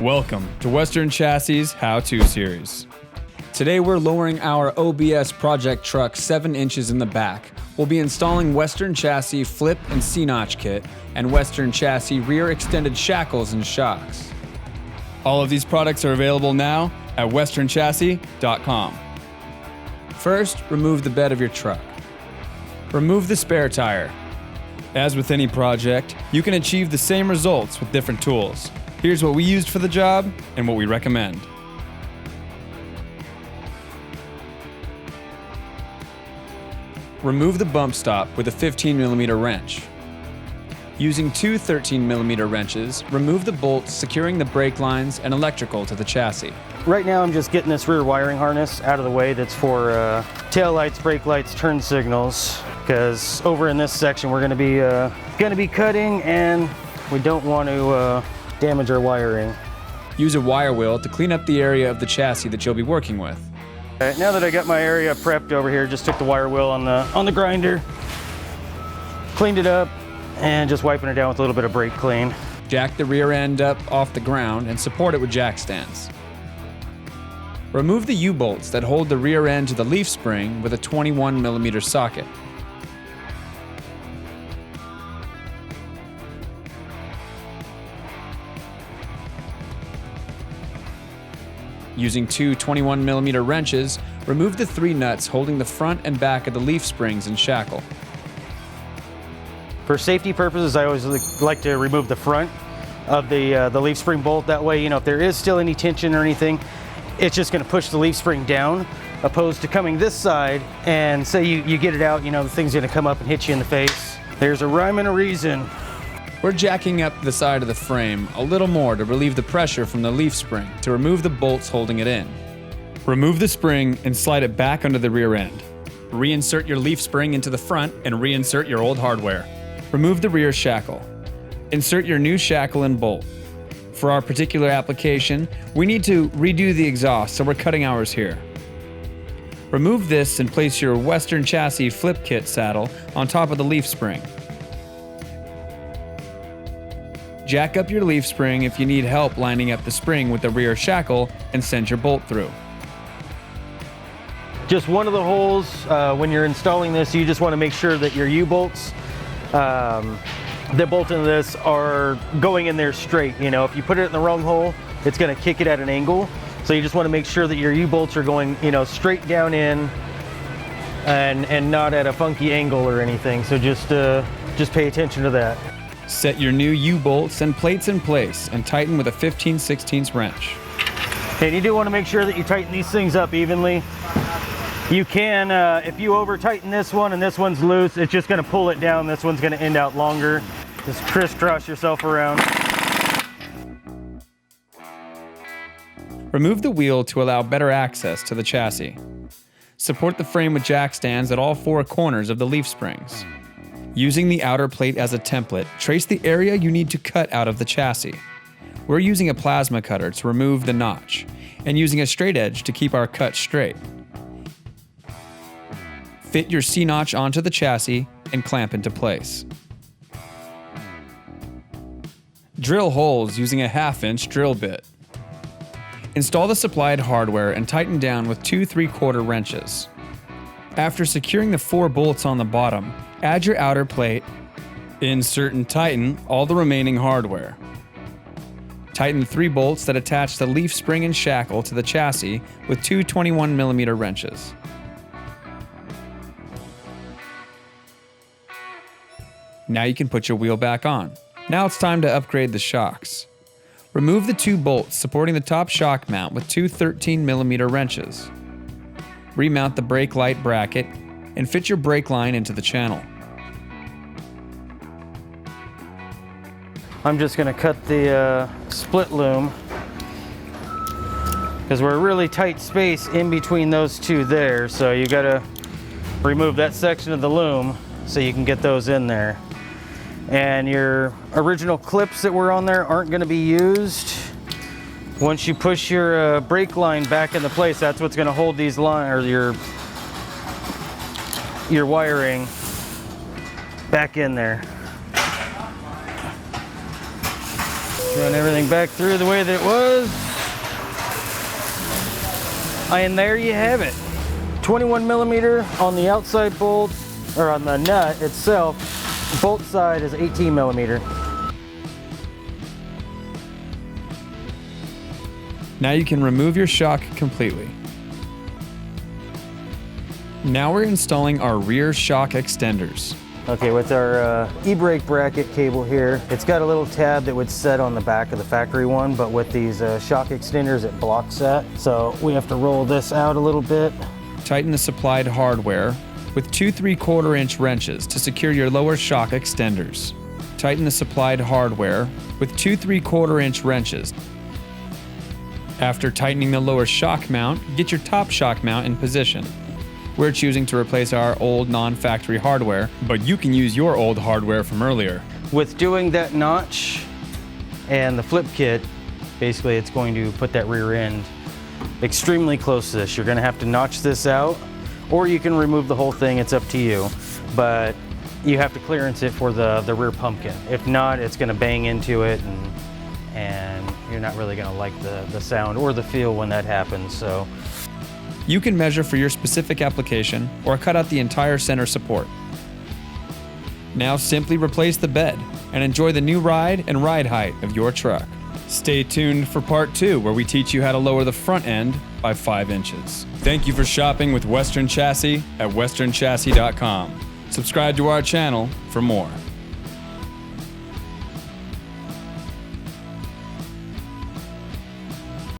Welcome to Western Chassis How-To Series. Today we're lowering our OBS project truck 7 inches in the back. We'll be installing Western Chassis flip and C-notch kit and Western Chassis rear extended shackles and shocks. All of these products are available now at westernchassis.com. First, remove the bed of your truck. Remove the spare tire. As with any project, you can achieve the same results with different tools. Here's what we used for the job and what we recommend. Remove the bump stop with a 15mm wrench. Using two 13mm wrenches, remove the bolts securing the brake lines and electrical to the chassis. Right now I'm just getting this rear wiring harness out of the way that's for tail lights, brake lights, turn signals, because over in this section we're going to be cutting and we don't want to damage our wiring. Use a wire wheel to clean up the area of the chassis that you'll be working with. All right, now that I got my area prepped over here, just took the wire wheel on the grinder, cleaned it up, and just wiping it down with a little bit of brake clean. Jack the rear end up off the ground and support it with jack stands. Remove the U-bolts that hold the rear end to the leaf spring with a 21mm socket. Using two 21mm wrenches, remove the 3 nuts holding the front and back of the leaf springs and shackle. For safety purposes, I always like to remove the front of the leaf spring bolt. That way, if there is still any tension or anything, it's just going to push the leaf spring down, opposed to coming this side and say you get it out, the thing's going to come up and hit you in the face. There's a rhyme and a reason. We're jacking up the side of the frame a little more to relieve the pressure from the leaf spring to remove the bolts holding it in. Remove the spring and slide it back under the rear end. Reinsert your leaf spring into the front and reinsert your old hardware. Remove the rear shackle. Insert your new shackle and bolt. For our particular application, we need to redo the exhaust, so we're cutting ours here. Remove this and place your Western Chassis flip kit saddle on top of the leaf spring. Jack up your leaf spring if you need help lining up the spring with the rear shackle and send your bolt through. Just one of the holes, when you're installing this, you just want to make sure that your U-bolts that bolt into this are going in there straight. If you put it in the wrong hole, it's going to kick it at an angle. So you just want to make sure that your U-bolts are going, straight down in and not at a funky angle or anything. So just pay attention to that. Set your new U-bolts and plates in place and tighten with a 15/16 wrench. And you do want to make sure that you tighten these things up evenly. You can, if you over tighten this one and this one's loose, it's just going to pull it down. This one's going to end out longer. Just crisscross yourself around. Remove the wheel to allow better access to the chassis. Support the frame with jack stands at all 4 corners of the leaf springs. Using the outer plate as a template, trace the area you need to cut out of the chassis. We're using a plasma cutter to remove the notch, and using a straight edge to keep our cut straight. Fit your C-notch onto the chassis and clamp into place. Drill holes using a 1/2-inch drill bit. Install the supplied hardware and tighten down with 2 3/4 wrenches. After securing the 4 bolts on the bottom, add your outer plate, insert and tighten all the remaining hardware. Tighten the 3 bolts that attach the leaf spring and shackle to the chassis with 2 21mm wrenches. Now you can put your wheel back on. Now it's time to upgrade the shocks. Remove the 2 bolts supporting the top shock mount with 2 13mm wrenches. Remount the brake light bracket and fit your brake line into the channel. I'm just going to cut the split loom because we're a really tight space in between those 2 there, so you got to remove that section of the loom so you can get those in there. And your original clips that were on there aren't going to be used. Once you push your brake line back into place, that's what's going to hold these lines, or your wiring back in there. Run everything back through the way that it was. And there you have it. 21 millimeter on the outside bolt, or on the nut itself. Bolt side is 18 millimeter. Now you can remove your shock completely. Now we're installing our rear shock extenders. Okay, with our e-brake bracket cable here, it's got a little tab that would set on the back of the factory one, but with these shock extenders, it blocks that. So we have to roll this out a little bit. Tighten the supplied hardware with 2 3/4-inch wrenches to secure your lower shock extenders. Tighten the supplied hardware with 2 3/4-inch wrenches. After tightening the lower shock mount, get your top shock mount in position. We're choosing to replace our old non-factory hardware, but you can use your old hardware from earlier. With doing that notch and the flip kit, basically it's going to put that rear end extremely close to this. You're gonna have to notch this out, or you can remove the whole thing, it's up to you. But you have to clearance it for the rear pumpkin. If not, it's gonna bang into it and you're not really gonna like the sound or the feel when that happens, so. You can measure for your specific application or cut out the entire center support. Now simply replace the bed and enjoy the new ride and ride height of your truck. Stay tuned for part 2, where we teach you how to lower the front end by 5 inches. Thank you for shopping with Western Chassis at westernchassis.com. Subscribe to our channel for more.